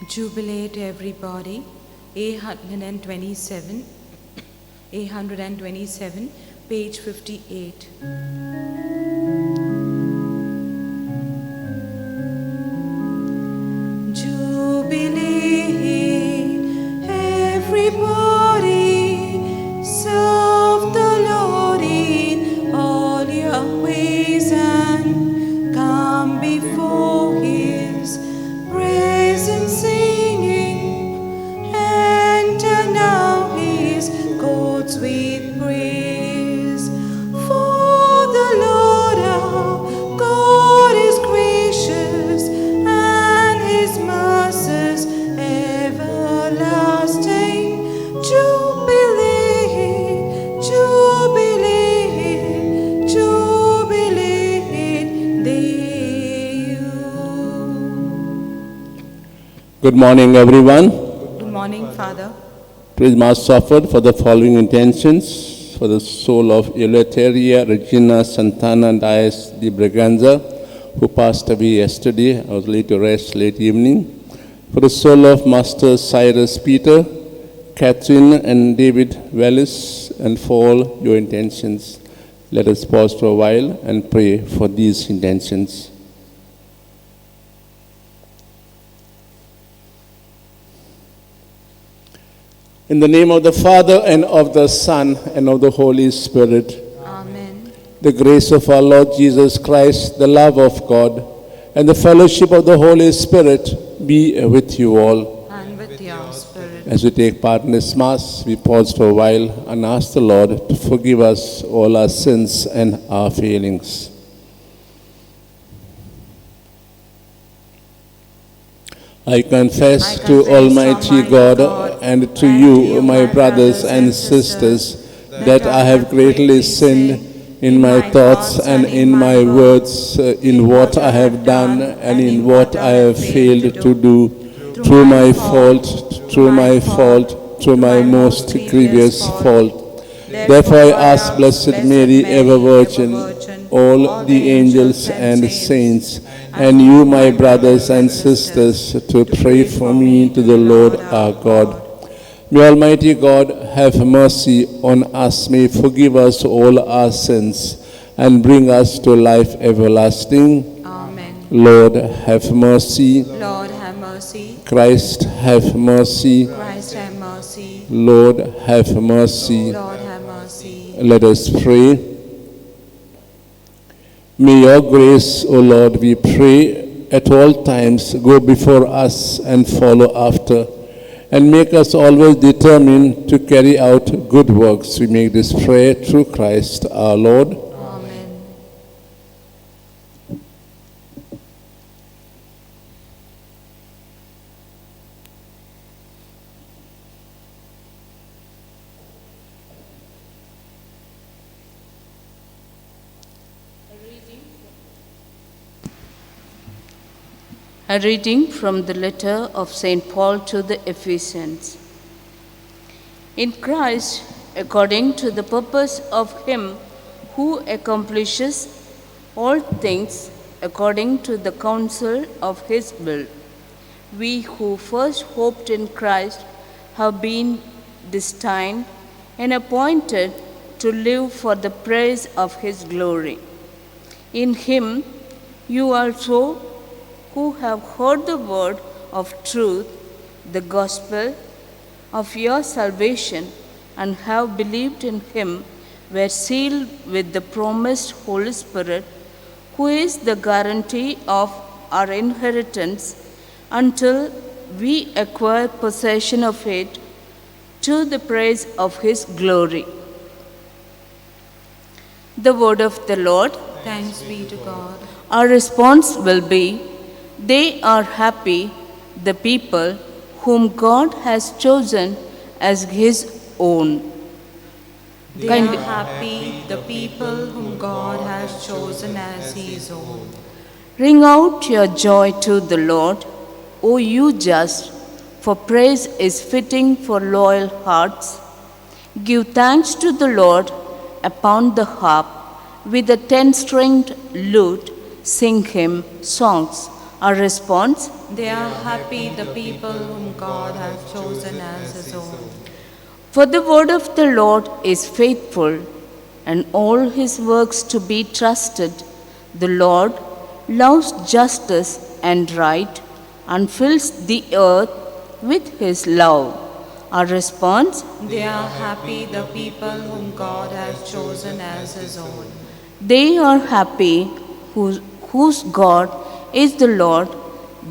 Jubilate everybody. 827, 827, page 58. Jubilate everybody. Serve the Lord in all your ways and come before His presence singing. Enter now His courts with praise. For the Lord our God is gracious and His mercies everlasting. Jubilate, jubilate, jubilate they you. Good morning, everyone. Good morning, Father. Praise Mass offered for the following intentions: for the soul of Eleuteria Regina Santana Dias de Braganza, who passed away yesterday. I was laid to rest late evening. For the soul of Master Cyrus Peter, Catherine and David Wallace, and for all your intentions. Let us pause for a while and pray for these intentions. In the name of the Father, and of the Son, and of the Holy Spirit. Amen. The grace of our Lord Jesus Christ, the love of God, and the fellowship of the Holy Spirit be with you all. And with your spirit. As we take part in this Mass, we pause for a while and ask the Lord to forgive us all our sins and our failings. I confess to Almighty God and to you, my brothers and sisters, that I have greatly sinned in my thoughts and in my words, in what I have done and in what I have failed to do, through my fault, through my most grievous fault. Therefore I ask Blessed Mary, ever Virgin, all the angels and saints, and you, my brothers and sisters, to pray for me to the Lord our God. May Almighty God have mercy on us, may forgive us all our sins, and bring us to life everlasting. Amen. Lord, have mercy. Lord, have mercy. Christ, have mercy. Christ, have mercy. Lord, have mercy. Lord, have mercy. Let us pray. May your grace, O Lord, we pray, at all times go before us and follow after, and make us always determined to carry out good works. We make this prayer through Christ our Lord. Amen. A reading from the letter of St. Paul to the Ephesians. In Christ, according to the purpose of Him who accomplishes all things according to the counsel of His will, we who first hoped in Christ have been destined and appointed to live for the praise of His glory. In Him you also, who have heard the word of truth, the gospel of your salvation, and have believed in Him, were sealed with the promised Holy Spirit, who is the guarantee of our inheritance until we acquire possession of it, to the praise of His glory. The word of the Lord. Thanks be to God. Our response will be, they are happy, the people whom God has chosen as His own. They are happy, the people whom God has chosen as His own. Ring out your joy to the Lord, O you just, for praise is fitting for loyal hearts. Give thanks to the Lord upon the harp, with a 10-stringed lute, sing Him songs Our response, They are happy the people whom God has chosen as his own. for the word of the Lord is faithful, and all his works to be trusted. The Lord loves justice and right, and fills the earth with his love. Our response, They are happy the people whom God has chosen as his own. they are happy whose God is the Lord,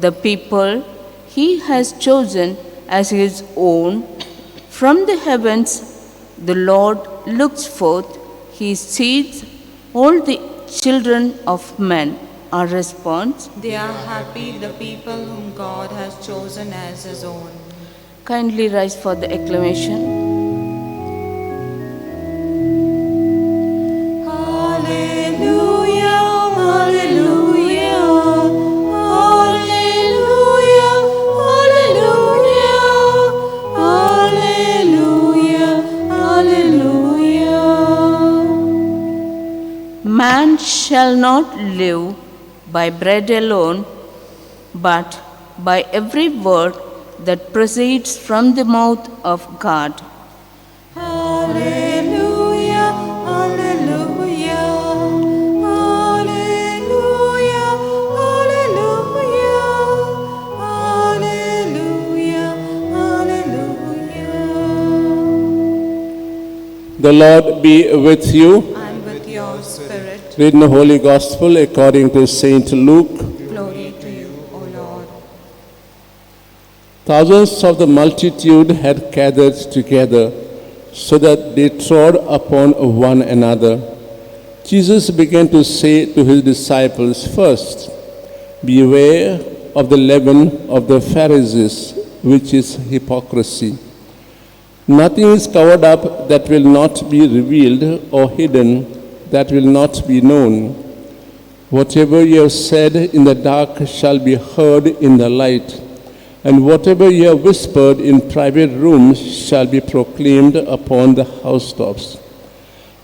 the people he has chosen as his own. From the heavens the Lord looks forth, he sees all the children of men. Our response, They are happy the people whom God has chosen as his own. kindly rise for the acclamation. Hallelujah, hallelujah, hallelujah, hallelujah, hallelujah, hallelujah. Man shall not live by bread alone, but by every word that proceeds from the mouth of God. Hallelujah, hallelujah, hallelujah, hallelujah, hallelujah, hallelujah. The Lord be with you. And with your spirit, Read the Holy Gospel according to Saint Luke. glory to you, O Lord. Thousands of the multitude had gathered together so that they trod upon one another. Jesus began to say to his disciples, first, beware of the leaven of the Pharisees, which is hypocrisy. Nothing is covered up that will not be revealed, or hidden that will not be known. Whatever you have said in the dark shall be heard in the light, and whatever you have whispered in private rooms shall be proclaimed upon the housetops.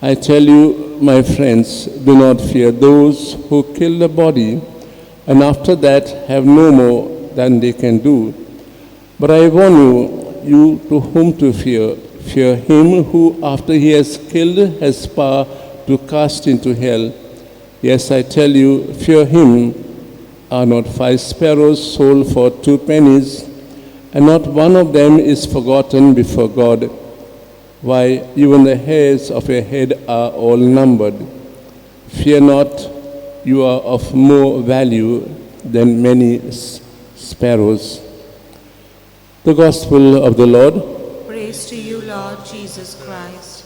I tell you, my friends, do not fear those who kill the body, and after that have no more than they can do. But I warn you to whom to fear. Fear him who, after he has killed, has power to cast into hell. Yes, I tell you, fear him. Are not 5 sparrows sold for 2 pennies, and not one of them is forgotten before God? Why, even the hairs of your head are all numbered. Fear not, you are of more value than many sparrows. The Gospel of the Lord. Praise to you, Lord Jesus Christ.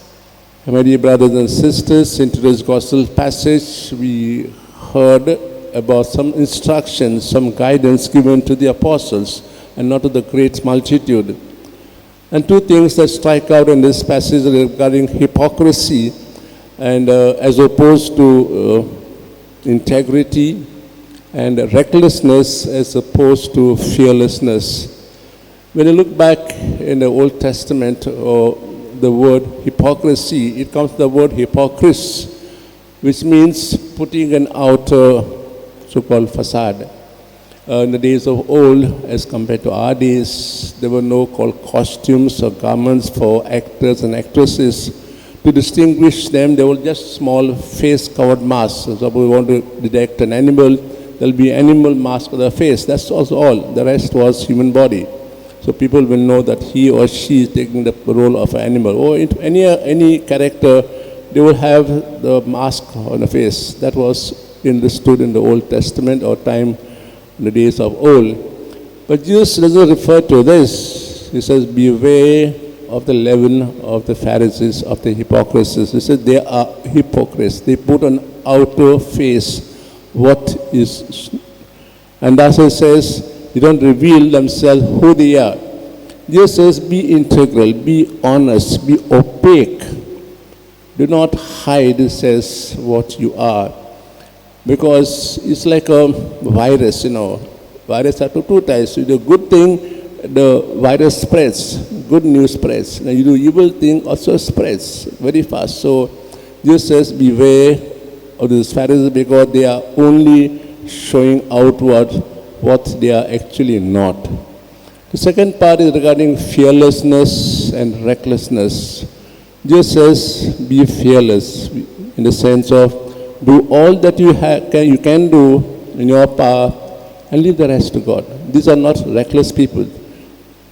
My dear brothers and sisters, in today's Gospel passage, we heard about some instructions, some guidance given to the apostles and not to the great multitude. And 2 things that strike out in this passage regarding hypocrisy and as opposed to integrity, and recklessness as opposed to fearlessness. When you look back in the Old Testament, or the word hypocrisy, it comes from the word hypocris, which means putting an outer so-called facade. In the days of old, as compared to our days, there were no called costumes or garments for actors and actresses. To distinguish them, there were just small face-covered masks. So if we want to detect an animal, there will be animal mask of the face. That's also all. The rest was human body. So people will know that he or she is taking the role of an animal. Or into any character, they will have the mask on the face. That was understood in the Old Testament or time in the days of old. But Jesus doesn't refer to this. He says, beware of the leaven of the Pharisees, of the hypocrites. He says they are hypocrites. They put on outer face what is, and thus he says, they don't reveal themselves who they are. Jesus says, be integral, be honest, be opaque. Do not hide, he says, what you are. Because it's like a virus, Virus are 2 types. You do good thing, the virus spreads. Good news spreads. Now you do evil thing, also spreads very fast. So Jesus says, beware of these Pharisees, because they are only showing outward what they are actually not. The second part is regarding fearlessness and recklessness. Jesus says, be fearless, in the sense of do all that you can do in your power and leave the rest to God. These are not reckless people.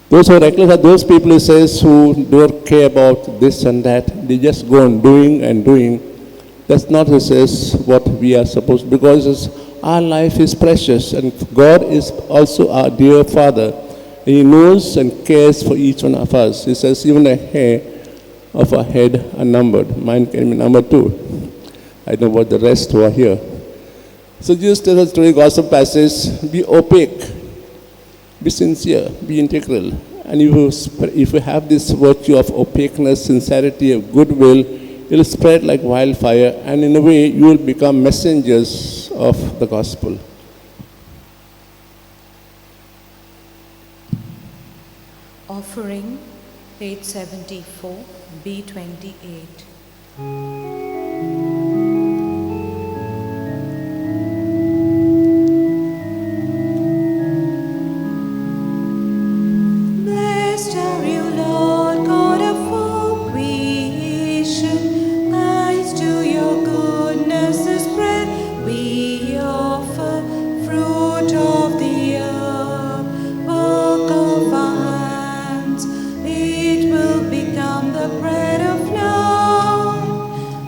Those who are reckless are those people who don't care about this and that. They just go on doing and doing. That's not, he says, what we are supposed to, because our life is precious and God is also our dear Father. And He knows and cares for each one of us. He says, even the hair of our head are numbered. Mine can be numbered too. I don't know what the rest who are here. So Jesus tells us today, gospel passage, be opaque, be sincere, be integral. And if you have this virtue of opaqueness, sincerity, of goodwill, it will spread like wildfire, and in a way you will become messengers of the gospel. Offering, page 74, B28. Blessed are you, Lord God of all creation. Thanks to your goodness is spread. We offer fruit of the earth, work of our hands. It will become the bread of life.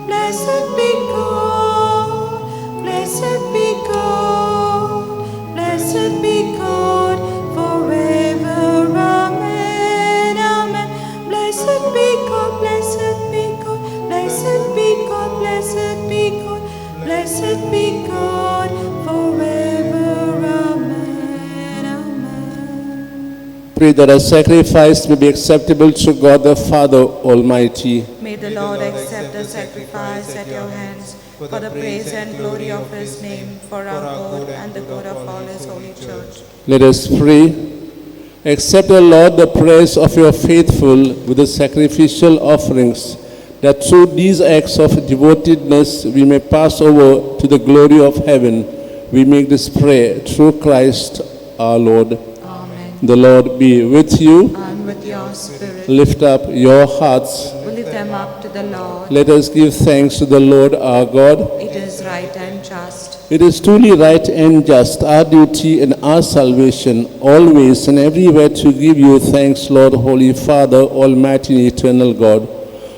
Blessed be God, blessed be God, blessed be God forever. Amen, amen. Blessed be God, blessed be God, blessed be God, blessed be God, blessed be God forever. Amen, amen. Pray that our sacrifice may be acceptable to God the Father Almighty. May the Lord accept the sacrifice at your hands for the praise and glory of his name, for our good and the good of all his holy church. Let us pray. Accept, O Lord, the prayers of your faithful with the sacrificial offerings, that through these acts of devotedness we may pass over to the glory of heaven. We make this prayer through Christ our Lord. Amen. The Lord be with you. And with your spirit, Lift up your hearts. we lift them up to the Lord. Let us give thanks to the Lord our God. It is right and just. It is truly right and just, our duty and our salvation, always and everywhere to give you thanks, Lord, Holy Father, Almighty and Eternal God.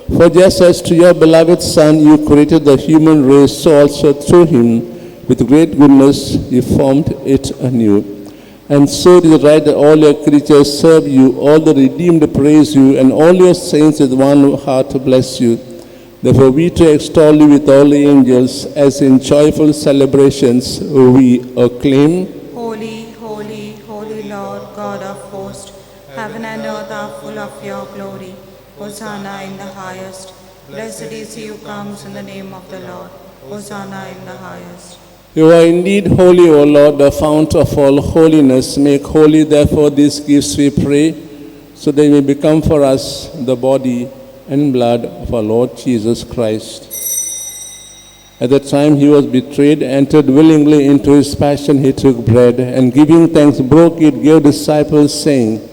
For just as to your beloved Son you created the human race, so also through him, with great goodness, you formed it anew. And so it is right that all your creatures serve you, all the redeemed praise you, and all your saints with one heart bless you. Therefore we too extol you with all the angels, as in joyful celebrations we acclaim. Holy, holy, holy Lord, God of hosts, heaven and earth are full of your glory. Hosanna in the highest. Blessed is he who comes in the name of the Lord. Hosanna in the highest. You are indeed holy, O Lord, the fount of all holiness. Make holy, therefore, these gifts, we pray, so they may become for us the body and blood of our Lord Jesus Christ. At the time he was betrayed, entered willingly into his passion, he took bread, and giving thanks, broke it, gave disciples, saying,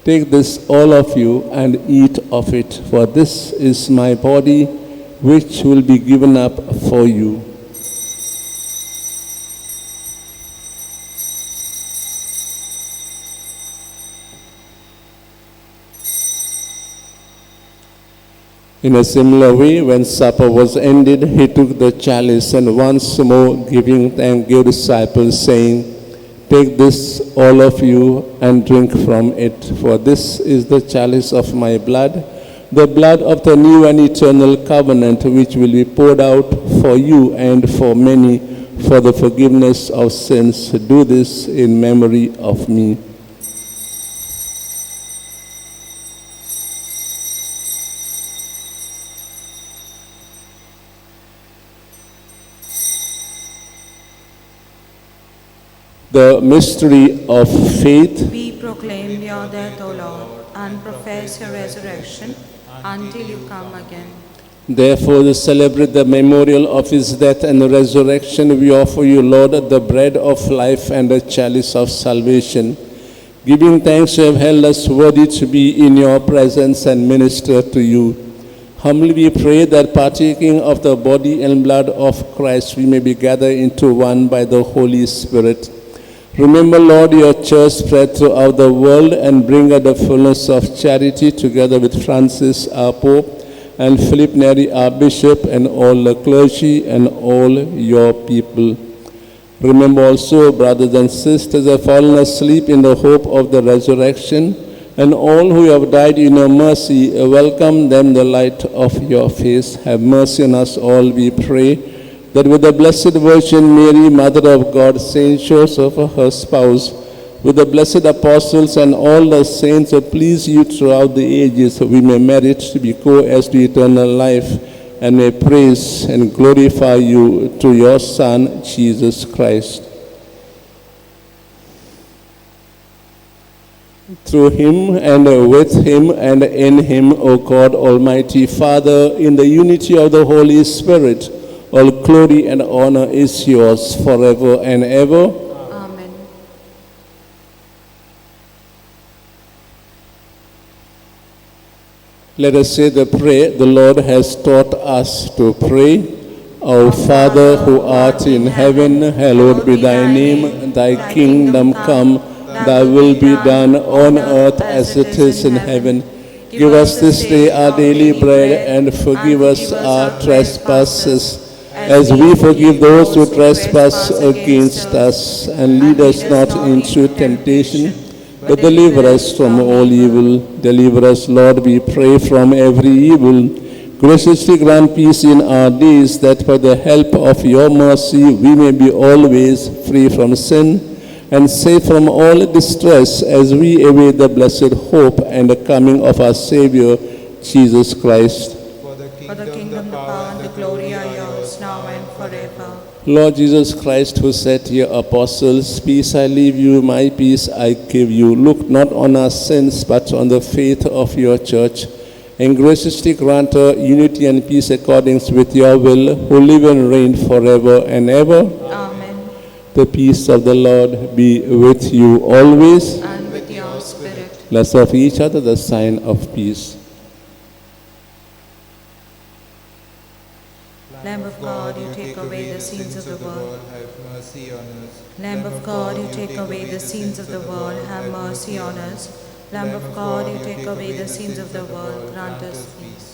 take this, all of you, and eat of it, for this is my body, which will be given up for you. In a similar way, when supper was ended, he took the chalice, and once more giving thanks, gave disciples, saying, take this, all of you, and drink from it, for this is the chalice of my blood, the blood of the new and eternal covenant, which will be poured out for you and for many for the forgiveness of sins. Do this in memory of me. The mystery of faith. We proclaim your death, O Lord, and profess your resurrection until you come again. Therefore, to celebrate the memorial of his death and resurrection, we offer you, Lord, the bread of life and the chalice of salvation, giving thanks to have held us worthy to be in your presence and minister to you. Humbly we pray that partaking of the body and blood of Christ, we may be gathered into one by the Holy Spirit. Remember, Lord, your church spread throughout the world and bring her the fullness of charity, together with Francis, our Pope, and Philip Neri, our Bishop, and all the clergy and all your people. Remember also, brothers and sisters, who have fallen asleep in the hope of the resurrection, and all who have died in your mercy, welcome them the light of your face. Have mercy on us all, we pray, that with the Blessed Virgin Mary, Mother of God, Saint Joseph, her spouse, with the blessed apostles and all the saints who please you throughout the ages, we may merit to be co-heirs to eternal life, and may praise and glorify you through your Son, Jesus Christ. Through him and with him and in him, O God, Almighty Father, in the unity of the Holy Spirit, all glory and honor is yours forever and ever. Let us say the prayer the Lord has taught us to pray. Our Father who art in heaven, hallowed be thy name. Thy kingdom come, thy will be done on earth as it is in heaven. Give us this day our daily bread, and forgive us our trespasses, as we forgive those who trespass against us. And lead us not into temptation, but deliver us from all evil. Deliver us, Lord, we pray, from every evil. Graciously grant peace in our days, that by the help of your mercy we may be always free from sin and safe from all distress, as we await the blessed hope and the coming of our Savior, Jesus Christ. For the kingdom, the power, and the glory are yours, now and forever. Lord Jesus Christ, who said to your apostles, peace I leave you, my peace I give you, look not on our sins, but on the faith of your church, and graciously grant her unity and peace according with your will, who live and reign forever and ever. Amen. The peace of the Lord be with you always. And with your spirit. Let's offer each other the sign of peace. Lamb of God, you take away the sins of the world. Have mercy on us. Lamb of God, you take away the sins of the world. Have mercy on us. Lamb of God, you take away the sins of the world. Grant us peace.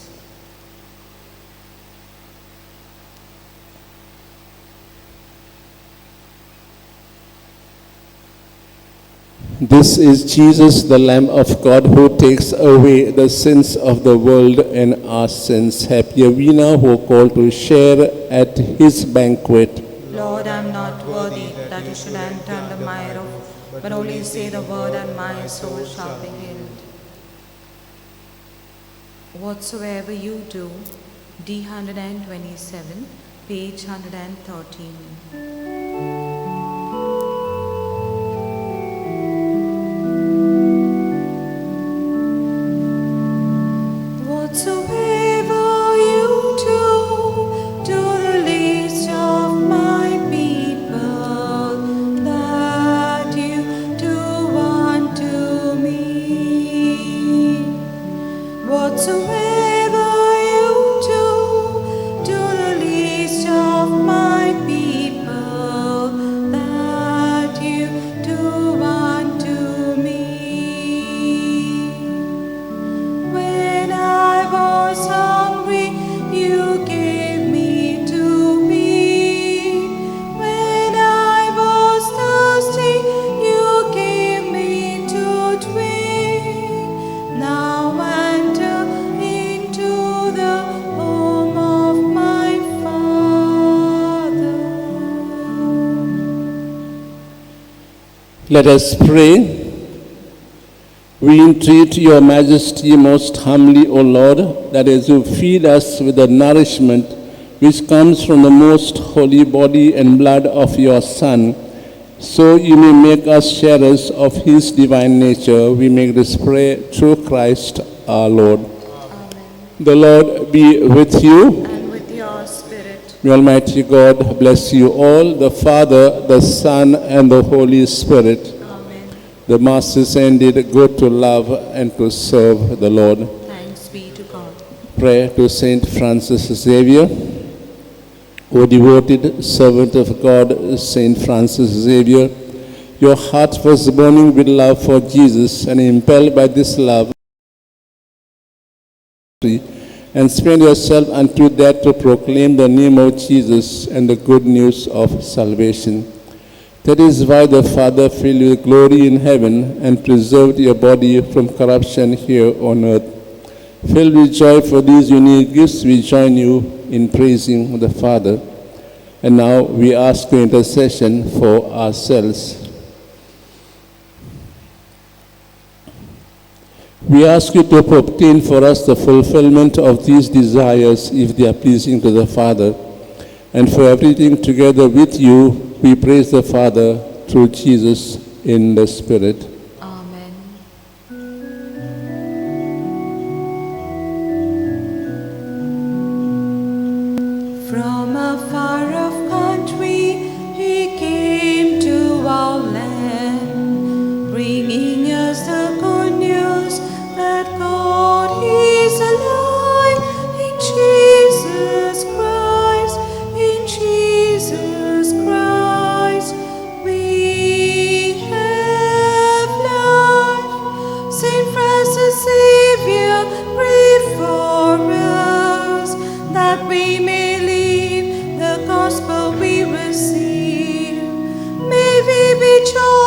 This is Jesus, the Lamb of God, who takes away the sins of the world and our sins. Happy are we now who are called to share at his banquet. Lord, I am not worthy that you should enter under my roof, but only say the word and my soul shall be healed. Whatsoever you do, D 127, page 113. Whatsoever you do, to the least of my people, that you do unto me. Whatsoever you do, to the least of my people, that you do unto me. When I was hungry, you gave me to eat. When I was thirsty, you gave me to drink. Now enter into the home of my Father. Let us pray. We entreat your majesty most humbly, O Lord, that as you feed us with the nourishment which comes from the most holy body and blood of your Son, so you may make us sharers of his divine nature. We make this prayer through Christ our Lord. Amen. The Lord Lord be with you. and with your spirit. May Almighty God bless you all, the Father, the Son, and the Holy Spirit. Amen. The Mass is ended. Go to love and to serve the Lord. Thanks be to God. Prayer to Saint Francis Xavier. O devoted servant of God, Saint Francis Xavier, your heart was burning with love for Jesus, and impelled by this love, and spend yourself unto death to proclaim the name of Jesus and the good news of salvation. That is why the Father filled you with glory in heaven and preserved your body from corruption here on earth. Filled with joy for these unique gifts, we join you in praising the Father. And now we ask your intercession for ourselves. We ask you to obtain for us the fulfillment of these desires if they are pleasing to the Father. And for everything together with you, we praise the Father through Jesus in the Spirit. Amen. From a far off country, he came to our land, bringing us the good news that God is alive in Jesus Christ, in Jesus Christ. We have life. Saint Francis Xavier, pray for us, that we may live the gospel we receive. May we be chosen